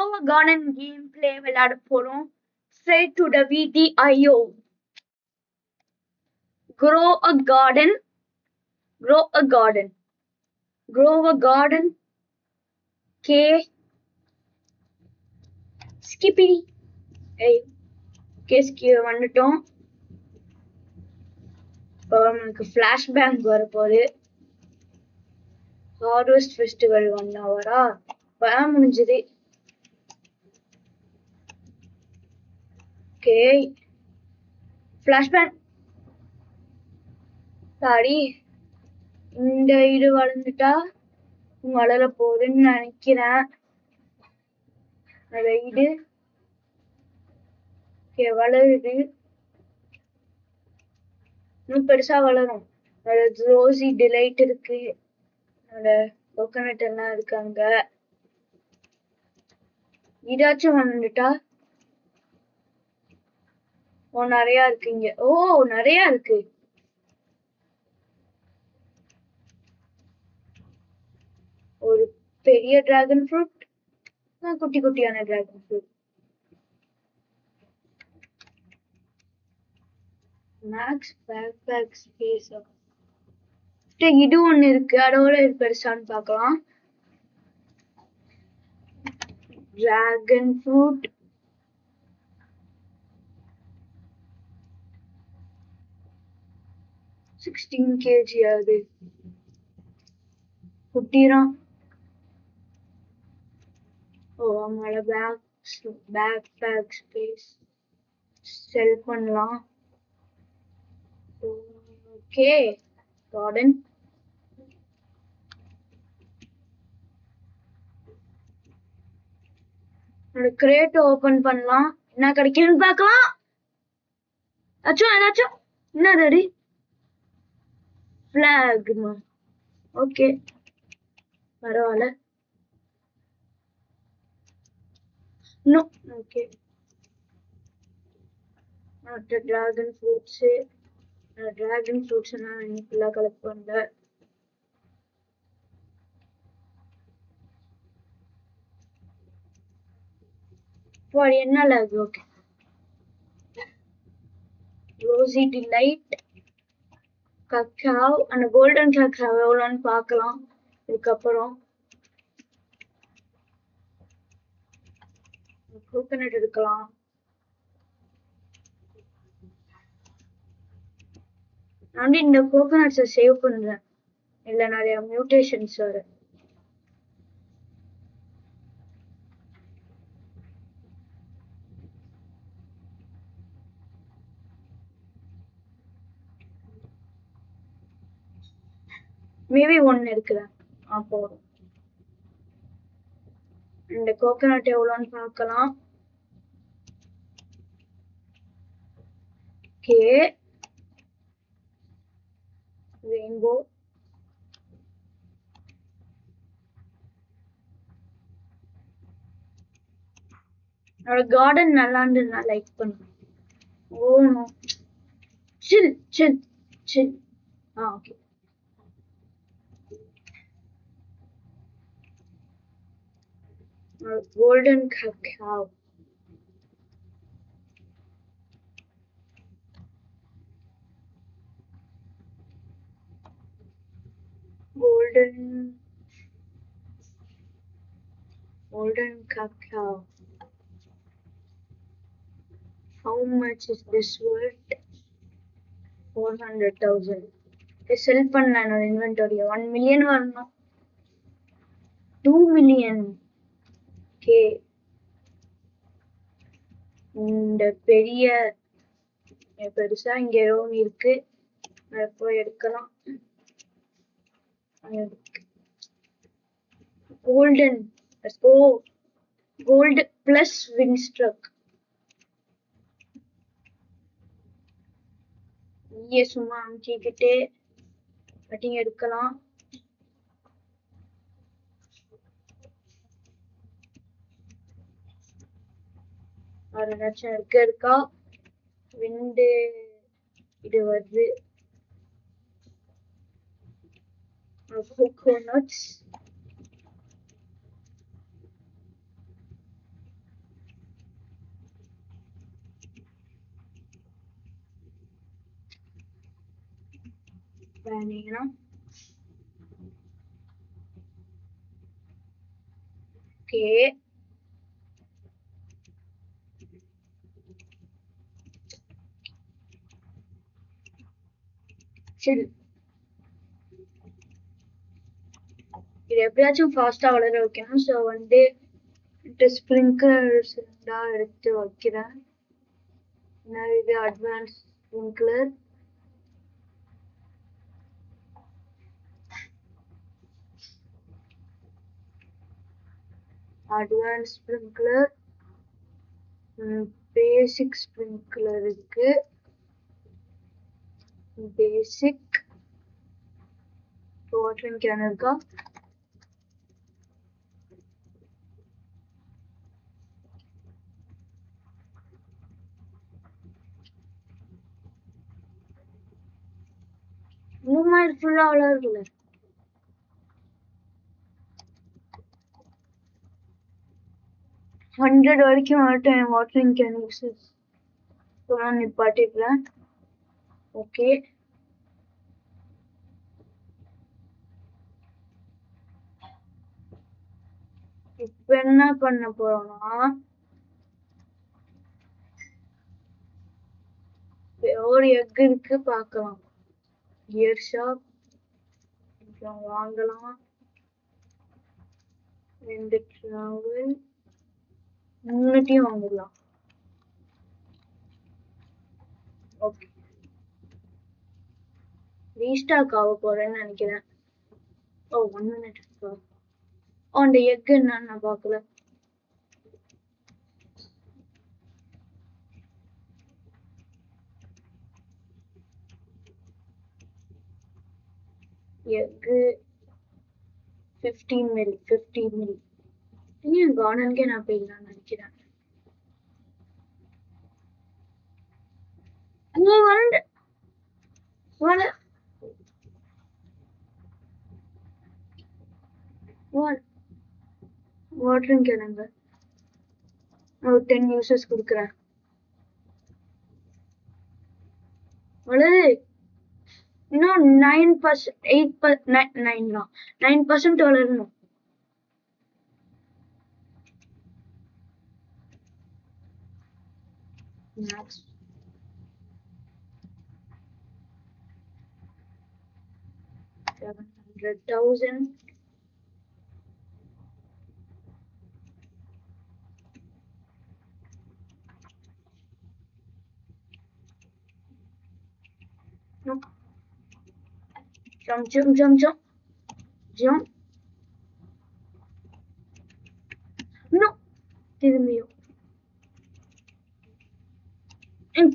Grow a Garden gameplay விளையாட போறோம். Straight to the VDIO. Grow a garden. Grow a garden. Grow a garden. K. Skippy. Hey. கேஸ்க்கு வந்துட்டோம். இப்போ நமக்கு flashback வரப்போகுது. Harvest festival 1 Howrah இப்போ முடிஞ்சது. ஓகே ஃப்ளாஷ்பேக் சாரி இந்த இது வளர்ந்துட்டா வளர போகுதுன்னு நினைக்கிறேன். அந்த இது வளருது, இன்னும் பெருசா வளரும். ரோசி டிலைட் இருக்கு, கோகனட் எல்லாம் இருக்கு. அங்க இதாச்சும் வந்துட்டா நிறைய இருக்கு இங்க. நிறைய இருக்கு. ஒரு பெரிய டிராகன் ஃப்ரூட், குட்டி குட்டியான dragon fruit. Maths backpack space இது ஒண்ணு இருக்கு. அதோட பெருசான்னு பார்க்கலாம். டிராகன் ஃப்ரூட் kg ஆகுது. குட்டிரான். அவங்களோட பேக்பேக் ஸ்பேஸ் செல் பண்ணலாம். ஓகே கார்டன் கிரேட் ஓபன் பண்ணலாம். என்ன கிடைக்குன்னு பார்க்கலாம். ஏதாச்சும் என்னது ஃபிளாக். ஓகே பரவாயில்ல. No okay dragon fruits. Dragon fruits நான் இன்னைக்குள்ள கலெக்ட் பண்ணல. என்ன luck? Okay rosy delight cacao அந்த கோல்டன் கக்காவ் எவ்வளோன்னு பார்க்கலாம். இதுக்கப்புறம் கோகனட் எடுக்கலாம். நான் இந்த கோகனட்ஸை சேவ் பண்றேன். இல்ல நிறைய மியூட்டேஷன்ஸ் வரும். மேபி ஒன்னு இருக்குறேன். போதும். இந்த கோகனட் எவ்வளோன்னு பார்க்கலாம். ஓகே ரெயின்போ கார்டன் நல்லா இருந்து நான் லைக் பண்ணுவேன். No chill chill chill. Okay golden cacao. Golden cacao. How much is this worth? 400,000. செல் பண்ண இன்வென்டரி 1 million வரணும். 2 million. ஓகே இந்த பெருசா இங்க ரோன் இருக்கு. போய் எடுக்கலாம். கோல்டன் கோல்டு பிளஸ் வின்ஸ்ட்ரக். சும்மா அமுக்கிக்கிட்டே கட்டிங் எடுக்கலாம். ஏதாச்சும் இருக்கா? விண்டு இது வருது. coconuts. banana. Okay. Chill. இது எப்படியாச்சும் ஃபாஸ்டா வளர வைக்கணும். ஸோ வந்து ஸ்ப்ரிங்க்லர்ஸ் தான் எடுத்து வைக்கிறேன். இது அட்வான்ஸ் ஸ்ப்ரிங்க்லர். அட்வான்ஸ் ஸ்ப்ரிங்க்லர், பேசிக் ஸ்ப்ரிங்க்லர் இருக்கு. பேசிக் வாட்டரிங் கேன் இருக்கா? இந்த மாதிரி ஃபுல்லா வளருதுல. ஹண்ட்ரட் வரைக்கும் வரட்டும் வாட்டரிங் கேன் யூசஸ். நான் நிப்பாட்டிடுறேன். ஓகே. இப்ப என்ன பண்ண போறோம்னா ஒரு எக் இருக்கு பார்க்கலாம். கியர் ஷாப் வாங்கலாம். 2 டிராவல் 3 வாங்கலாம். ஓகே. ரீஸ்டாக் ஆக போறேன்னு நினைக்கிறேன். ஓ 1 minute. அந்த எக் என்னன்னு நான் பார்க்கல. Egg 15 mill. ஏன் கார்டனுக்கே நான் போயிடலாம்னு நினைக்கிறேன். வாட்டரிங் கேனுங்க ஒரு 10 யூசஸ் கொடுக்குறேன். வளரு. இன்னும் 9%, 9% வளரணும். Max 700,000. No. Jump. No. திரும்பியும்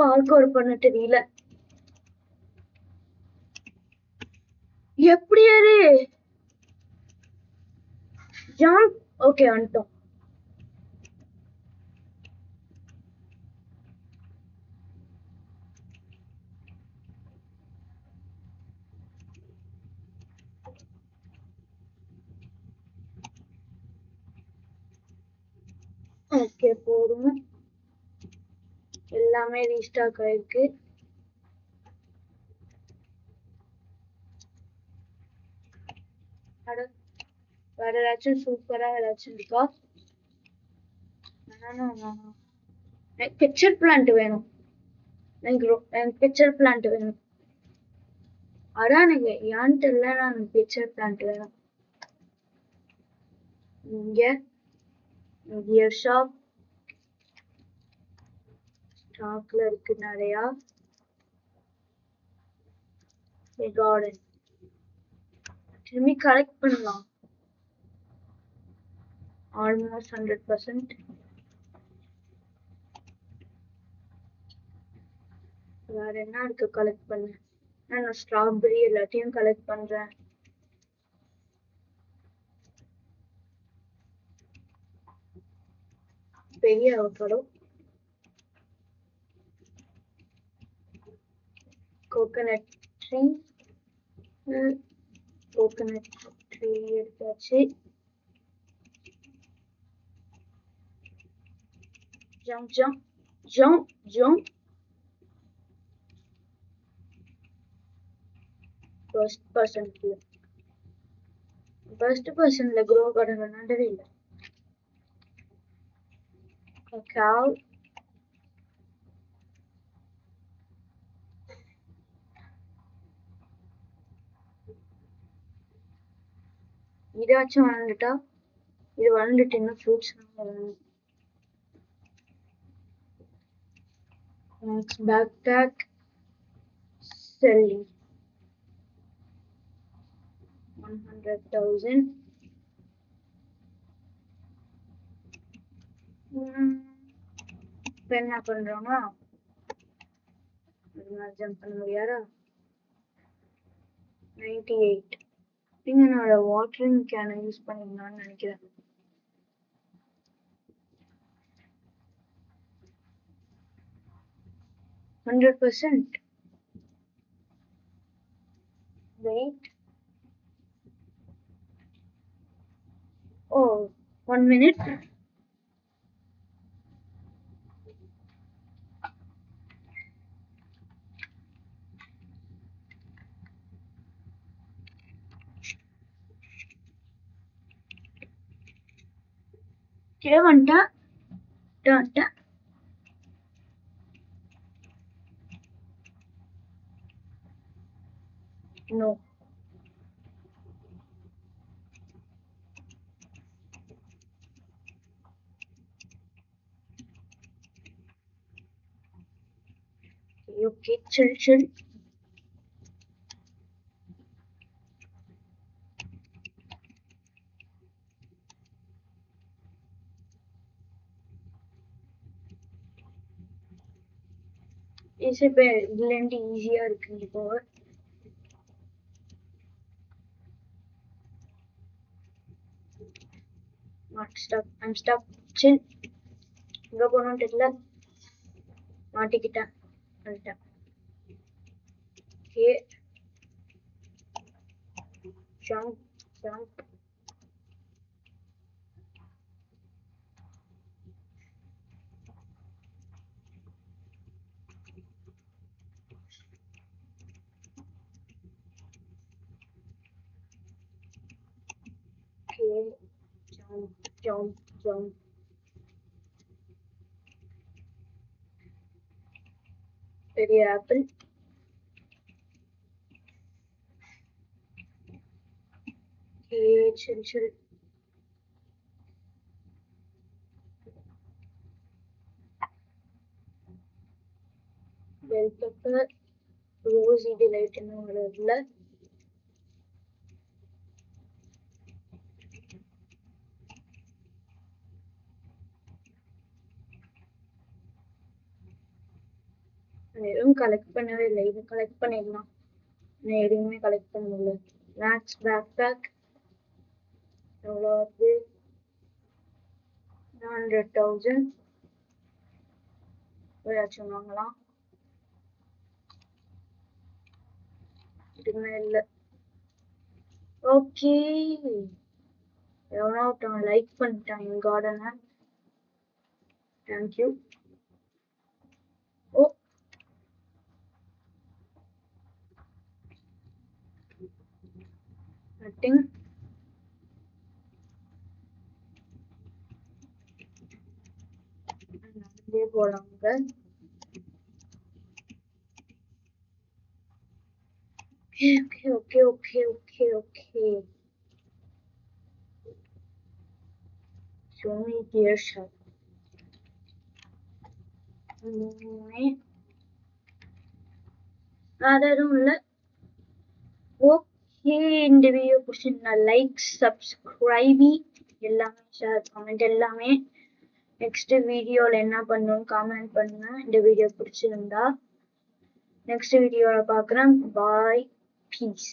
பார்க்கோர் பண்ண தெரியல. எப்படி ஏறு? ஜம்ப். ஓகே வந்துட்டோம். ஓகே போதும். எல்லாமே ரீஸ்டாக் ஆயிருக்கு. வேற ஏதாச்சும் சூப்பரா ஏதாச்சும் இருக்கா? எனக்கு பிக்சர் பிளான்ட் வேணும். எனக்கு பிக்சர் பிளான்ட் வேணும். அதான் எனக்கு ஏன்னு தெரியல. எனக்கு பிக்சர் பிளான்ட் வேணும். இங்க கியர் ஷாப் ஸ்டாக்ல இருக்கு நிறையா. கார்டன் திரும்பி கலெக்ட் பண்ணலாம். ஆல்மோஸ்ட் 100%. வேற என்ன இருக்கு கலெக்ட் பண்ண? நான் ஸ்ட்ராபெரி எல்லாத்தையும் கலெக்ட் பண்றேன். பெரிய avocado, coconut tree. Coconut tree எடுத்தாச்சு. ஜம்ப். ஃபர்ஸ்ட் பர்சன்ல க்ரோ கார்டன் விளையாண்டதே இல்லை. கவ் இதாச்சும் வளர்ந்துட்டா, இது வளர்ந்துட்டு இன்னும் ஃப்ரூட்ஸ் பேக் selling 100,000. இப்போ என்ன பண்றோம்னா ஜம்ப் பண்ண முடியாதா? 98. என்னோட வாட்டரிங் கேனை யூஸ் பண்ணிக்கலாம்னு நினைக்கிறேன். %. Wait. Oh, 1 minute. வந்துட்டா. No. Okay, chill. It's a bit easier before. Not stuck. I'm stuck. Chill. இங்க போனோம் தெரியல. மாட்டிக்கிட்டேன். வந்துட்டேன். Okay. Jump. Okay. Jump. பெரிய apple. Okay, chill. Bell pepper. Rosy delight இன்னும் வரல. எதுவும் கலெக்ட் பண்ணவே இல்லை. இது கலெக்ட் பண்ணிடலாம். நான் எதுவுமே கலெக்ட் பண்ண முடியல. மேக்ஸ் பேக் எவ்வளோ வருது? 100,000. ஏதாச்சும் வாங்கலாம். இதுமே இல்லை. ஓகே, எவனோ ஒருத்தவங்க லைக் பண்ணிட்டான் என் கார்டனை. தேங்க்யூ. ஓ, நத்திங். நடந்தே போலாங்க. Okay. Show me dear shop. அதுவும் இல்லை. ஓகே, இந்த வீடியோ பிடிச்சிருந்தா லைக், சப்ஸ்கிரைப், எல்லாமே ஷேர், கமெண்ட் எல்லாமே. நெக்ஸ்ட் வீடியோல என்ன பண்ணணும்னு காமெண்ட் பண்ணுங்க. இந்த வீடியோ பிடிச்சிருந்தா நெக்ஸ்ட் வீடியோல பார்க்குறேன். பாய், பீஸ்.